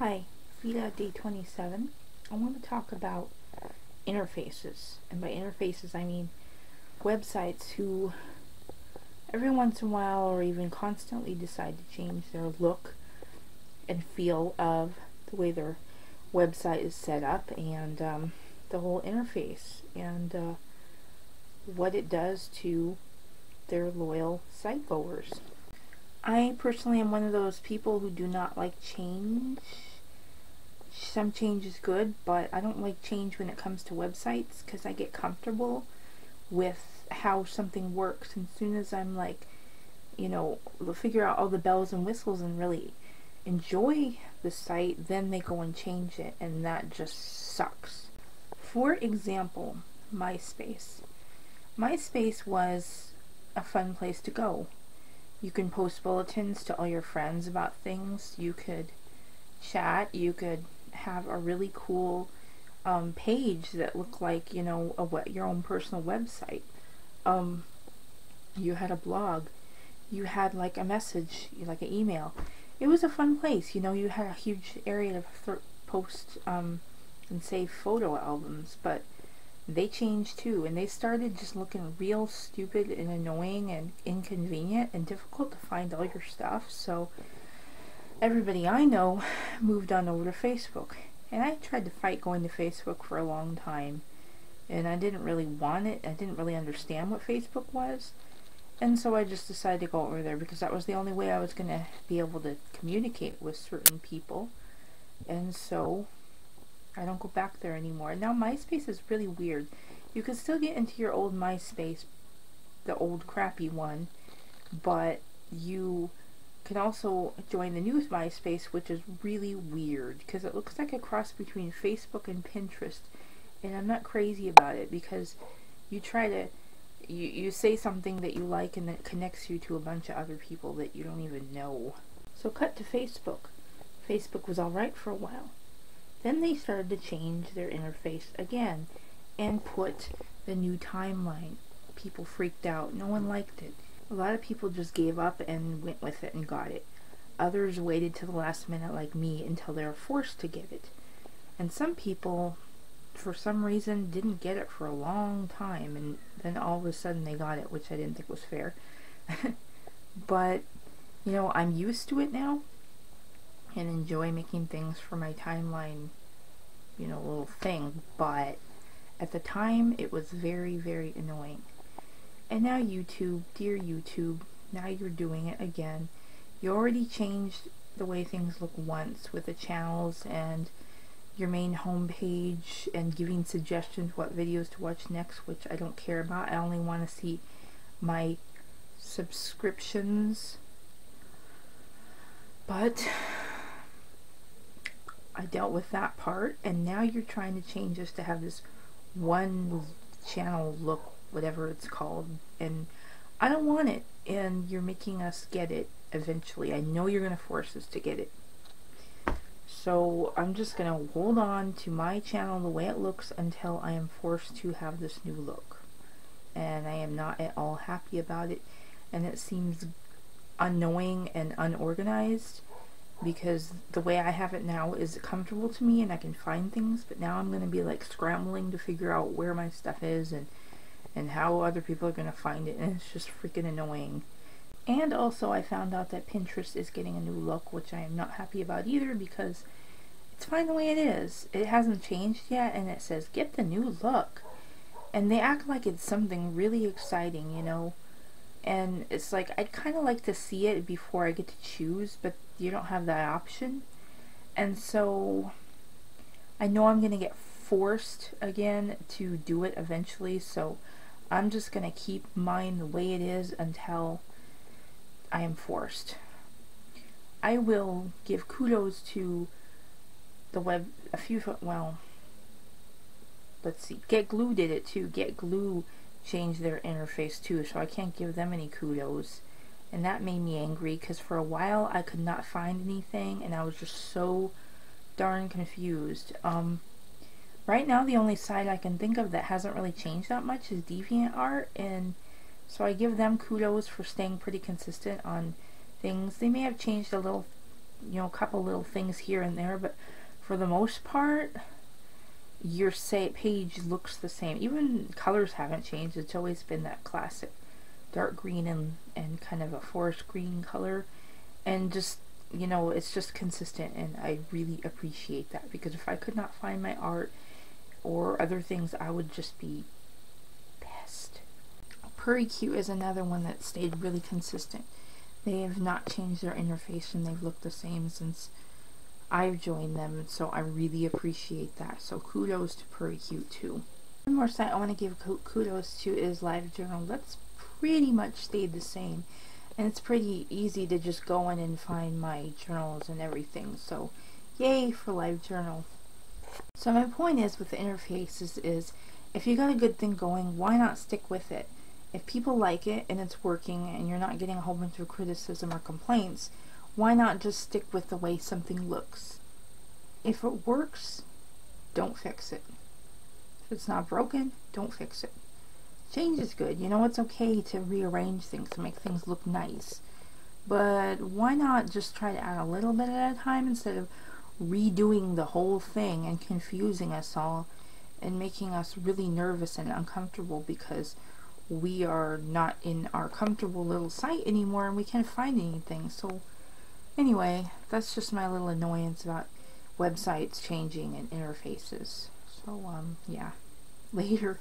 Hi, VEDA Day 27. I want to talk about interfaces. And by interfaces, I mean websites who every once in a while or even constantly decide to change their look and feel of the way their website is set up and the whole interface and what it does to their loyal site goers. I personally am one of those people who do not like change. Some change is good, but I don't like change when it comes to websites because I get comfortable with how something works. And as soon as I'm like, figure out all the bells and whistles and really enjoy the site, then they go and change it, and that just sucks. For example, MySpace. MySpace was a fun place to go. You can post bulletins to all your friends about things. You could chat. You could have a really cool page that looked like, your own personal website. You had a blog. You had like a message, like an email. It was a fun place. You had a huge area to post and save photo albums, but they changed too, and they started just looking real stupid and annoying and inconvenient and difficult to find all your stuff. So everybody I know moved on over to Facebook, and I tried to fight going to Facebook for a long time, and I didn't really want it. I didn't really understand what Facebook was, and so I just decided to go over there because that was the only way I was going to be able to communicate with certain people. And so I don't go back there anymore. Now MySpace is really weird. You can still get into your old MySpace, the old crappy one, but you can also join the new MySpace, which is really weird because it looks like a cross between Facebook and Pinterest, and I'm not crazy about it because you try to you say something that you like and it connects you to a bunch of other people that you don't even know. So cut to Facebook. Facebook was alright for a while. Then they started to change their interface again and put the new timeline. People freaked out. No one liked it. A lot of people just gave up and went with it and got it. Others waited till the last minute like me until they were forced to get it. And some people, for some reason, didn't get it for a long time, and then all of a sudden they got it, which I didn't think was fair. But, I'm used to it now and enjoy making things for my timeline, little thing, but at the time it was very, very annoying. And now YouTube, dear YouTube, now you're doing it again. You already changed the way things look once with the channels and your main homepage and giving suggestions what videos to watch next, which I don't care about. I only want to see my subscriptions. But I dealt with that part, and now you're trying to change us to have this one channel look, whatever it's called, and I don't want it, and you're making us get it eventually. I know you're going to force us to get it. So I'm just going to hold on to my channel the way it looks until I am forced to have this new look. And I am not at all happy about it, and it seems annoying and unorganized because the way I have it now is comfortable to me and I can find things, but now I'm going to be like scrambling to figure out where my stuff is and how other people are going to find it, and it's just freaking annoying. And also I found out that Pinterest is getting a new look, which I am not happy about either because it's fine the way it is. It hasn't changed yet, and it says get the new look, and they act like it's something really exciting, and it's like I'd kind of like to see it before I get to choose, but you don't have that option. And so I know I'm going to get forced again to do it eventually, so I'm just going to keep mine the way it is until I am forced. I will give kudos to the web, let's see, Get Glue did it too. Get Glue changed their interface too, so I can't give them any kudos, and that made me angry because for a while I could not find anything and I was just so darn confused. Right now the only site I can think of that hasn't really changed that much is DeviantArt, and so I give them kudos for staying pretty consistent on things. They may have changed a little you know, a couple little things here and there, but for the most part, your page looks the same. Even colors haven't changed. It's always been that classic dark green and kind of a forest green color, and just, you know, it's just consistent, and I really appreciate that, because if I could not find my art or other things, I would just be pissed. Purrycute is another one that stayed really consistent. They have not changed their interface, and they've looked the same since I've joined them, so I really appreciate that. So kudos to Purrycute too. One more site I want to give kudos to is LiveJournal. That's pretty much stayed the same, and it's pretty easy to just go in and find my journals and everything, so yay for LiveJournal. So my point is with the interfaces is, if you got a good thing going, why not stick with it? If people like it and it's working and you're not getting a whole bunch of criticism or complaints, why not just stick with the way something looks? If it works, don't fix it. If it's not broken, don't fix it. Change is good. You know, it's okay to rearrange things to make things look nice. But why not just try to add a little bit at a time instead of redoing the whole thing and confusing us all and making us really nervous and uncomfortable because we are not in our comfortable little site anymore and we can't find anything. So anyway, that's just my little annoyance about websites changing and interfaces. So yeah, later.